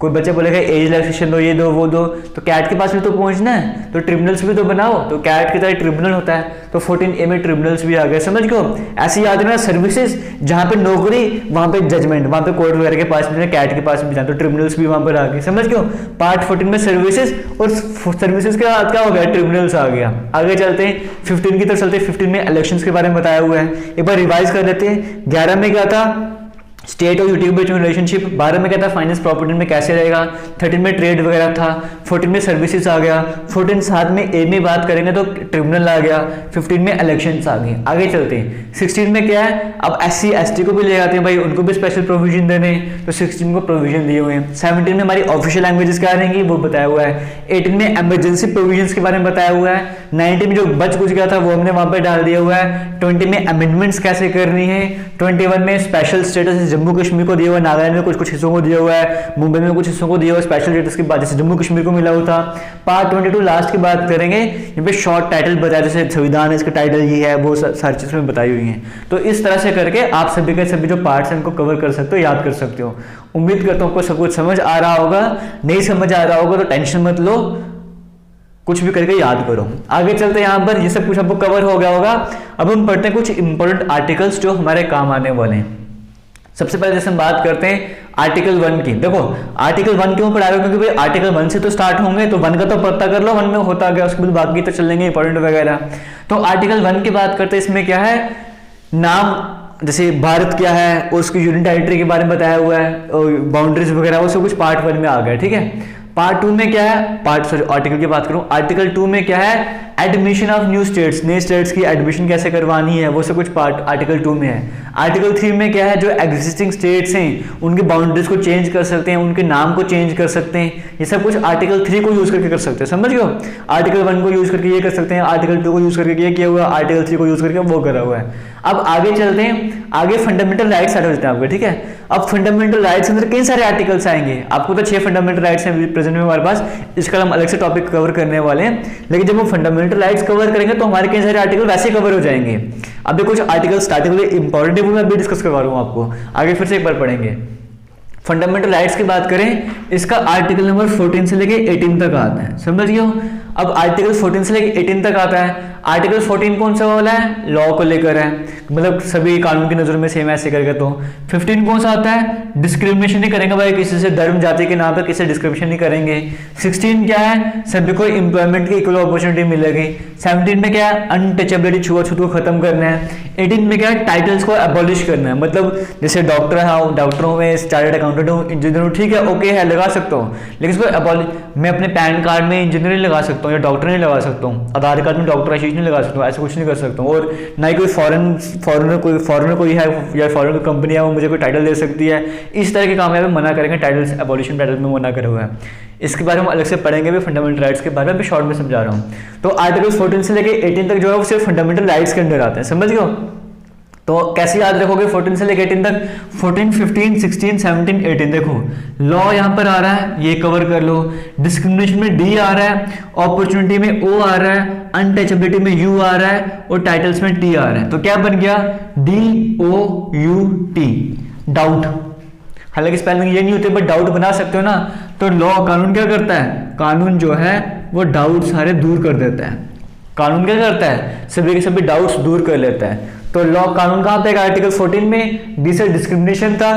कोई बच्चा बोलेगा एज रिलैक्सेशन दो, ये दो वो दो, तो कैट के पास भी तो पहुंचना है, तो ट्रिब्यूनल्स भी तो बनाओ, तो कैट की तरह ट्रिब्यूनल होता है, तो 14A में ट्रिब्यूनल्स भी आ गए, समझ गए। ऐसे याद रखना, सर्विसेज जहां पे नौकरी वहां पे जजमेंट, वहां पे कोर्ट वगैरह के पास भी, कैट के पास भी जाए, तो ट्रिब्यूनल्स भी वहां पर आ गए, समझ गए। पार्ट 14 में सर्विसेज, और सर्विसेज के बाद क्या हो गया, ट्रिब्यूनल्स आ गया। आगे चलते हैं 15 की तरफ चलते हैं। 15 में इलेक्शंस के बारे में बताया हुआ है, एक बार रिवाइज कर लेते हैं। 11 में क्या था, स्टेट और यूटी के बीच में रिलेशनशिप। 12 में क्या था, फाइनेंस प्रॉपर्टी में कैसे रहेगा। 13 में ट्रेड वगैरह था। 14 में सर्विसेज आ गया। 14 साथ में ए में बात करेंगे तो ट्रिब्यूनल आ गया। 15 में इलेक्शंस आ गए। आगे चलते हैं 16 में क्या है, अब SC ST को भी ले आते हैं भाई, उनको भी स्पेशल प्रोविजन देने, तो 16 को प्रोविजन दिए हुए हैं। 17 में हमारी ऑफिशियल लैंग्वेजेस क्या रहेंगी वो बताया हुआ है। 18 में इमरजेंसी प्रोविजंस के बारे में बताया हुआ है। 19 में जो बच कुछ गया था वो हमने वहां पे डाल दिया हुआ है। 20 में अमेंडमेंट्स कैसे करनी है। 21 में स्पेशल स्टेटस जम्मू कश्मीर को दिया हुआ है, नागालैंड में कुछ कुछ हिस्सों को दिया हुआ है, मुंबई में कुछ हिस्सों को दिया हुआ है स्पेशल स्टेटस की बात, जैसे जम्मू कश्मीर को मिला हुआ था। पार्ट 22 लास्ट की बात करेंगे, यहाँ पे शॉर्ट टाइटल बताया, जैसे संविधान इसका टाइटल ये है, वो सारी चीजें में बताई हुई हैं। तो इस तरह से करके आप सभी के सभी जो पार्ट्स हैं उनको कवर कर सकते हो, याद कर सकते हो। उम्मीद करता हूँ आपको सब कुछ समझ आ रहा होगा। नहीं समझ आ रहा होगा तो टेंशन मत लो, कुछ भी करके याद करो। आगे चलते हैं, यहाँ पर ये सब कुछ आपको कवर हो गया होगा। अब हम पढ़ते हैं कुछ इंपॉर्टेंट आर्टिकल्स जो हमारे काम आने वाले हैं। सबसे पहले जैसे हम बात करते हैं आर्टिकल 1 की। देखो आर्टिकल 1 क्यों पढ़ा रहे हो, क्योंकि भाई आर्टिकल 1 से तो स्टार्ट होंगे, तो 1 का तो पता कर लो 1 में होता गया, उसके बाद बाकी तो चलेंगे इंपॉर्टेंट वगैरह। तो आर्टिकल 1 की बात करते हैं, इसमें क्या है, नाम, जैसे भारत क्या है, उसकी यूनियन टेरिटरी के बारे में बताया हुआ है, बाउंड्रीज वगैरह, वो सब कुछ पार्ट 1 में आ गया, ठीक है। पार्ट 2 में क्या है, आर्टिकल की बात करूं, आर्टिकल 2 में क्या है, एडमिशन ऑफ न्यू स्टेट्स, नए स्टेट्स की एडमिशन कैसे करवानी है, वो सब कुछ पार्ट आर्टिकल 2 में है। आर्टिकल 3 में क्या है, जो एग्जिस्टिंग स्टेट्स हैं उनके बाउंड्रीज को चेंज कर सकते हैं, उनके नाम को चेंज कर सकते हैं, ये सब कुछ आर्टिकल 3 को यूज करके कर सकते हैं, समझ गए। आर्टिकल 1 को यूज करके ये कर सकते हैं, आर्टिकल 2 को यूज करके ये किया हुआ, आर्टिकल 3 को यूज करके वो करा हुआ है। अब आगे चलते हैं, आगे फंडामेंटल राइट्स आ जाते हैं आपके, ठीक है। अब फंडामेंटल राइट्स के अंदर कई सारे आर्टिकल्स आएंगे, आपको तो 6 फंडामेंटल राइट्स हैं प्रेजेंट में हमारे पास, इसका हम अलग से टॉपिक कवर करने वाले हैं। लेकिन जब हम फंडामेंटल राइट्स कवर करेंगे तो हमारे कई सारे आर्टिकल वैसे कवर हो जाएंगे। अभी कुछ आर्टिकल स्टार्टिंग में इंपॉर्टेंट है, वो मैं अभी डिस्कस करवा रहा हूँ आपको, आगे फिर से एक बार पढ़ेंगे। फंडामेंटल राइट्स की बात करें, इसका आर्टिकल नंबर 14 से लेके 18 तक आता है, समझ गए हो। अब आर्टिकल 14 से लेके 18 तक आता है। आर्टिकल 14 कौन सा वाला है, लॉ को लेकर है, मतलब सभी कानून की नजर में सेम ऐसे करके। तो 15 कौन सा आता है, डिस्क्रिमिनेशन नहीं करेंगे भाई किसी से, धर्म जाति के नाम पर किसी से डिस्क्रिमिनेशन नहीं करेंगे। 16 क्या है, सभी को एम्प्लॉयमेंट की इक्वल अपॉर्चुनिटी मिलेगी। 17 में क्या है, अनटचेबिलिटी, छुआछूत को खत्म करना है। 18 में क्या है, टाइटल्स को एबॉलिश करना है, मतलब जैसे डॉक्टर है, डॉक्टरों में चार्टर्ड अकाउंटेंट हूँ, इंजीनियर हूँ, ठीक है, ओके है, लगा सकता हूँ, लेकिन इसको एबॉलिश, मैं अपने पैन कार्ड में इंजीनियर नहीं लगा सकता हूँ या डॉक्टर नहीं लगा सकता हूँ, आधार कार्ड में डॉक्टर आशीष नहीं लगा सकता हूँ, ऐसा कुछ नहीं कर सकता हूँ। और ना ही कोई फॉरेनर कोई है या फॉरेन कोई कंपनी है वो मुझे कोई टाइटल दे सकती है, इस तरह के काम में मना करेंगे, टाइटल्स एबॉलिशन टाइटल में मना करे हुआ है। इसके बारे में अलग से पढ़ेंगे भी, फंडामेंटल राइट्स के बारे में भी शॉर्ट में समझा रहा हूँ। तो आर्टिकल 14 से लेके 18 तक जो है वो सिर्फ फंडामेंटल राइट्स के अंदर आते हैं, समझ गए। तो कैसे याद रखोगे 14 से लेकर 18 तक, 14, 15, 16, 17, 18, देखो लॉ यहाँ पर आ रहा है, ये कवर कर लो। डिस्क्रिमिनेशन में डी आ रहा है, अपॉर्चुनिटी में ओ आ रहा है, अनटचेबिलिटी में यू आ रहा है और टाइटल्स में टी आ रहा है। तो क्या बन गया, DOUT, डाउट। हालांकि स्पेलिंग ये नहीं होती बट डाउट बना सकते हो ना। तो लॉ, कानून क्या करता है, कानून जो है वो डाउट सारे दूर कर देता है। कानून क्या करता है, सभी के सभी डाउट्स दूर कर लेता है। तो लॉ, कानून कहाँ पे, आर्टिकल 14 में। डी से डिस्क्रिमिनेशन था,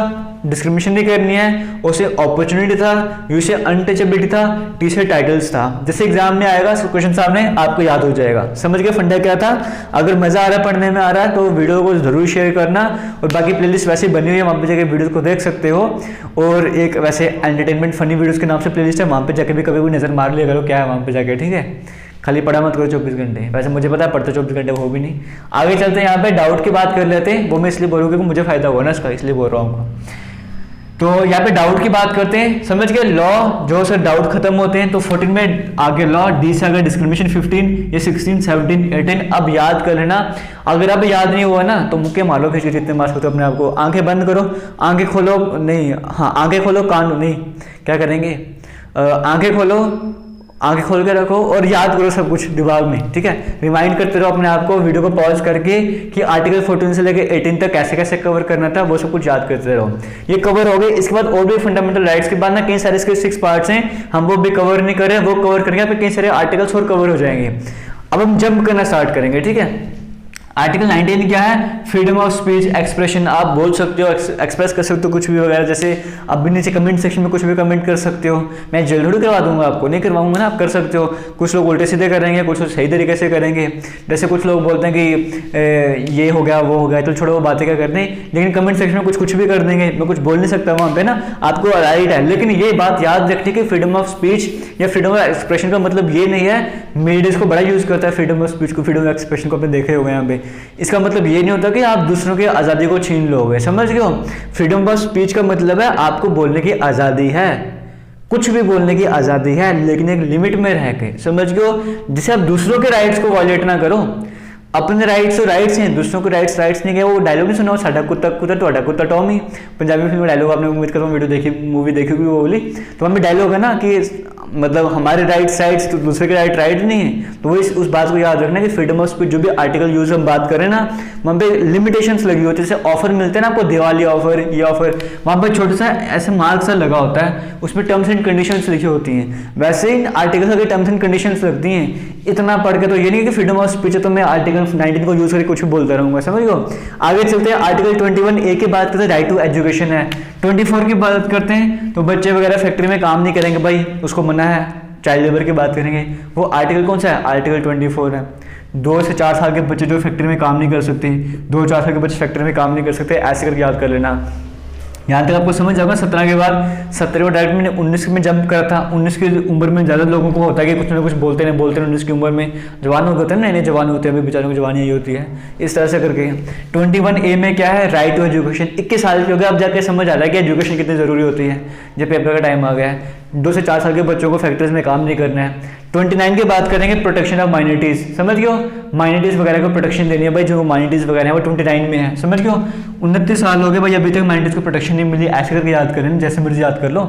डिस्क्रिमिनेशन नहीं करनी है। ओ से अपॉर्चुनिटी था, यू से अनटचेबिलिटी था, टी से टाइटल्स था। जैसे एग्जाम में आएगा क्वेश्चन सामने आपको याद हो जाएगा, समझ गए फंडा क्या था। अगर मजा आ रहा है, पढ़ने में आ रहा है तो वीडियो को जरूर शेयर करना। और बाकी प्लेलिस्ट वैसे बनी हुई है, वहाँ पे जाकर वीडियो को देख सकते हो। और एक वैसे एंटरटेनमेंट फनी वीडियोस के नाम से प्लेलिस्ट है, वहाँ पे जाके भी कभी कोई नजर मार लिया करो क्या है वहाँ पे जाके, ठीक है। खाली पढ़ा मत करो 24 घंटे, वैसे मुझे पता है पढ़ते 24 घंटे हो भी नहीं। आगे चलते हैं, यहाँ पे डाउट की बात कर लेते हैं। वो मैं इसलिए बोल रहा हूँ क्योंकि मुझे फायदा हुआ ना इसका, इसलिए बोल रहा हूँ। तो यहाँ पे डाउट की बात करते हैं, समझ गए। लॉ जो सर डाउट खत्म होते हैं, तो 14 में आगे लॉ, डी से आगे डिस्क्रिमिनेशन 15, ये 16, 17, 18। अब याद कर लेना, अगर अब याद नहीं हुआ ना तो मुक्के मारो खींच के जितने मार्क्स होते अपने आप को। आंखें बंद करो, आंखें खोलो, नहीं हाँ आंखें खोलो, कान नहीं, क्या करेंगे, आंखें खोलो, आंखें खोल के रखो और याद करो सब कुछ दिमाग में, ठीक है। रिमाइंड करते रहो अपने आप को, वीडियो को पॉज करके कि आर्टिकल 14 से लेकर 18 तक कैसे कैसे कवर करना था, वो सब कुछ याद करते रहो। ये कवर हो गए। इसके बाद और भी फंडामेंटल राइट्स के बाद ना कई सारे इसके 6 पार्ट्स हैं, हम वो भी कवर नहीं करें, वो कवर करेंगे, फिर कई सारे आर्टिकल्स और कवर हो जाएंगे। अब हम जंप करना स्टार्ट करेंगे, ठीक है। आर्टिकल 19 क्या है, फ्रीडम ऑफ स्पीच, एक्सप्रेशन। आप बोल सकते हो, एक्सप्रेस कर सकते हो कुछ भी वगैरह, जैसे अब भी नीचे कमेंट सेक्शन में कुछ भी कमेंट कर सकते हो। मैं जेल थोड़ी करवा दूंगा आपको, नहीं करवाऊंगा ना, आप कर सकते हो। कुछ लोग उल्टे सीधे करेंगे, कुछ लोग सही तरीके से करेंगे। जैसे कुछ लोग बोलते हैं कि ये हो गया वो हो गया, तो छोड़ो वो बातें क्या करनी, लेकिन कमेंट सेक्शन में कुछ भी कर देंगे, मैं कुछ बोल नहीं सकता वहाँ पे ना, आपको राइट है। लेकिन ये बात याद रखनी कि फ्रीडम ऑफ स्पीच या फ्रीडम ऑफ एक्सप्रेशन का मतलब ये नहीं है, मीडिया इसको बड़ा यूज करता है फ्रीडम ऑफ स्पीच को, फ्रीडम ऑफ एक्सप्रेशन को, आपने देखे होंगे यहाँ पे। इसका मतलब ये नहीं होता कि आप दूसरों की आजादी को छीन लोगे, समझ गए हो। फ्रीडम ऑफ स्पीच का मतलब है आपको बोलने की आजादी है, कुछ भी बोलने की आज़ादी है, लेकिन एक लिमिट में रह के, समझ गए। जिसे आप दूसरों के राइट्स को वॉयलेट ना करो। अपने राइट्स तो राइट्स हैं, दूसरों के राइट्स नहीं है। वो डायलॉग नहीं सुना, वो साडा कुत्ता कुत्ता ਤੁਹਾਡਾ कुत्ता टॉमी, पंजाबी फिल्म में डायलॉग, आपने उम्मीद करो वीडियो देखी, मूवी देखी होगी वो बोली, तो वहाँ पे डायलॉग है ना कि मतलब हमारे राइट्स तो दूसरे के राइट नहीं है। तो वो उस बात को याद रखना कि फ्रीडम ऑफ स्पीच जो भी आर्टिकल यूज हम बात करें ना, वहाँ पे लिमिटेशंस लगी होती है। जैसे ऑफर मिलते हैं ना आपको, दिवाली ऑफर, ये ऑफर, वहाँ पे छोटा सा ऐसे मार्क सा लगा होता है, उसमें टर्म्स एंड कंडीशंस लिखी होती हैं। वैसे ही आर्टिकल की टर्म्स एंड कंडीशंस लगती हैं। इतना पढ़ के तो ये नहीं कि फ्रीडम ऑफ स्पीच है तो मैं आर्टिकल 19 को यूज करके कुछ भी बोलता रहूंगा, समझ लो। आगे चलते हैं, आर्टिकल 21A की बात करते हैं, राइट टू एजुकेशन है। 24 की बात करते हैं तो बच्चे वगैरह फैक्ट्री में काम नहीं करेंगे भाई, उसको मना है। चाइल्ड लेबर की बात करेंगे, वो आर्टिकल कौन सा है, आर्टिकल 24 है। 2 से 4 साल के बच्चे जो फैक्ट्री में काम नहीं कर सकते, 2 से 4 साल के बच्चे फैक्ट्री में काम नहीं कर सकते, ऐसे करके याद कर लेना। यहाँ तक आपको समझ जाएगा। 17 के बाद 17 को डायरेक्ट मैंने 19 में जंप करा था। 19 की उम्र में ज़्यादा लोगों को होता है कि कुछ ना कुछ बोलते हैं 19 की उम्र में जवान होते हैं ना, नए जवान होते हैं, अभी बेचारों की जवानी यही होती है। इस तरह से करके 21A में क्या है, राइट टू एजुकेशन। 21 साल के हो गए, अब जाके समझ आ रहा है कि एजुकेशन कितनी ज़रूरी होती है। जब पेपर का टाइम आ गया है, 2 से 4 साल के बच्चों को फैक्ट्रीज में काम नहीं करना है। 29 की बात करेंगे, प्रोटेक्शन ऑफ माइनॉरिटीज, समझ गयो। माइनॉरिटीज वगैरह को प्रोटेक्शन देनी है भाई, जो माइनॉरिटीज वगैरह है वो 29 में है, समझ गयो। 29 साल हो गए भाई, अभी तक माइनॉरिटीज को प्रोटेक्शन नहीं मिली, ऐसे करके याद करें, जैसे मर्जी याद कर लो।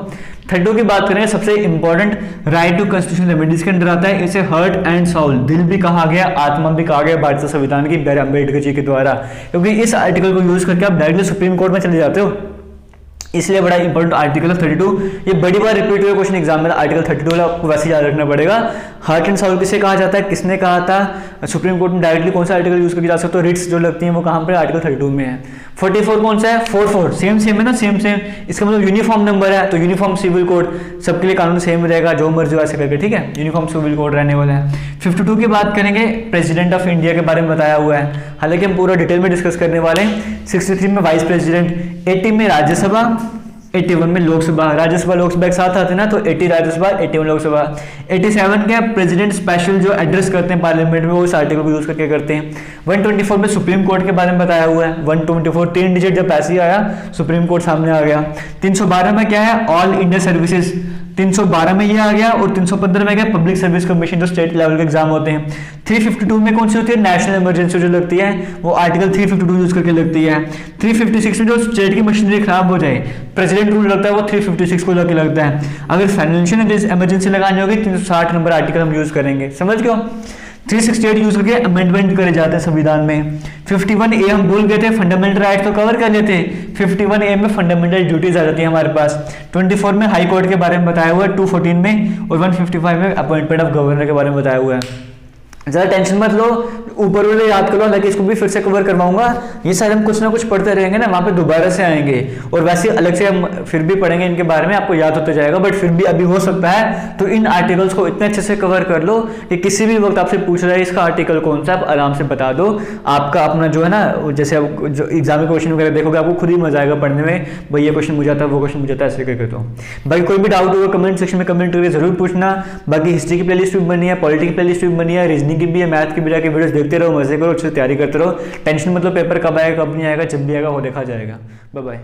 30 की बात करेंगे, सबसे important, right to constitutional remedies के अंदर आता है। इसे हार्ट एंड सोल, दिल भी कहा गया, आत्मा भी कहा गया भारतीय संविधान की बी.आर. अम्बेडकर जी के द्वारा, क्योंकि इस आर्टिकल को यूज करके आप डायरेक्टली सुप्रीम कोर्ट में चले जाते हो, इसलिए बड़ा इंपॉर्टेंट आर्टिकल है 32। ये बड़ी बार रिपीट हुए क्वेश्चन एग्जाम में, आर्टिकल 32 आपको वैसे याद रखना पड़ेगा। हार्ट एंड सोल किसे कहा जाता है, किसने कहा था, सुप्रीम कोर्ट में डायरेक्टली कौन सा आर्टिकल यूज करके जा सकते हो, रिट्स जो लगती हैं वो कहाँ पर, आर्टिकल 32 में है। 44 कौन सा है, 44 सेम है ना, सेम, इसका मतलब यूनिफॉर्म नंबर है, तो यूनिफॉर्म सिविल कोड, सबके लिए कानून सेम रहेगा, जो मर्जी ऐसे करके, ठीक है, यूनिफॉर्म सिविल कोड रहने वाला है। 52 की बात करेंगे, प्रेसिडेंट ऑफ इंडिया के बारे में बताया हुआ है, हालांकि हम पूरा डिटेल में डिस्कस करने वाले हैं। 63 में वाइस प्रेसिडेंट, 80 में राज्यसभा, 81 में लोकसभा, राज्यसभा लोकसभा एक साथ आते हैं ना, तो 80 राज्यसभा, 81 लोकसभा। 87 के प्रेसिडेंट स्पेशल जो एड्रेस करते हैं पार्लियामेंट में, वो इस आर्टिकल को यूज करके करते हैं। 124 में सुप्रीम कोर्ट के बारे में बताया हुआ है। 124 3 डिजिट जब ऐसे ही आया, सुप्रीम कोर्ट सामने आ गया। 312 में क्या है, ऑल इंडिया सर्विसेज, 312 में ये आ गया, और 315 में क्या, पब्लिक सर्विस कमीशन, जो स्टेट लेवल के एग्जाम होते हैं। 352 में कौन सी होती है, नेशनल इमरजेंसी जो लगती है, वो आर्टिकल 352 यूज करके लगती है। 356 में जो स्टेट की मशीनरी खराब हो जाए, प्रेसिडेंट रूल लगता है, वो 356 को लगे लगता है। अगर फाइनेंशियल इमरजेंसी लगानी होगी, 360 नंबर आर्टिकल हम यूज करेंगे, समझ गए। 368 यूज करके अमेंडमेंट करे जाते हैं संविधान में। 51A हम भूल गए थे, फंडामेंटल राइट तो कवर कर लेते। 51A में फंडामेंटल ड्यूटीज आ जाती है हमारे पास। 24 में हाई कोर्ट के बारे में बताया हुआ है, 214 में, और 155 में अपॉइंटमेंट ऑफ गवर्नर के बारे में बताया हुआ है। ज़्यादा टेंशन मत लो, ऊपर वाले याद कर लो, हालांकि इसको भी फिर से कवर करवाऊंगा। ये सारे हम कुछ ना कुछ पढ़ते रहेंगे ना, वहाँ पे दोबारा से आएंगे, और वैसे अलग से हम फिर भी पढ़ेंगे इनके बारे में, आपको याद होता जाएगा। बट फिर भी अभी हो सकता है तो इन आर्टिकल्स को इतने अच्छे से कवर कर लो कि किसी भी वक्त आपसे पूछ रहा है इसका आर्टिकल कौन सा, आप आराम से बता दो। आपका अपना जो है ना, जैसे आप जो एग्जाम में क्वेश्चन वगैरह देखोगे, आपको खुद ही मजा आएगा पढ़ने में, भाई ये क्वेश्चन मुझे आता है, वो क्वेश्चन मुझे आता है, ऐसे करके। तो बाकी कोई भी डाउट होगा कमेंट सेक्शन में कमेंट करके जरूर पूछना। बाकी हिस्ट्री की प्लेलिस्ट भी बनी है, पॉलिटिक्स की प्लेलिस्ट भी बनी है, रीजनिंग की भी है, मैथ की भी, जाके वीडियोस देखते रहो, मजे करो, अच्छे से तैयारी करते रहो। टेंशन मतलब पेपर कब आएगा कब नहीं आएगा, जब भी आएगा वो देखा जाएगा। Bye bye.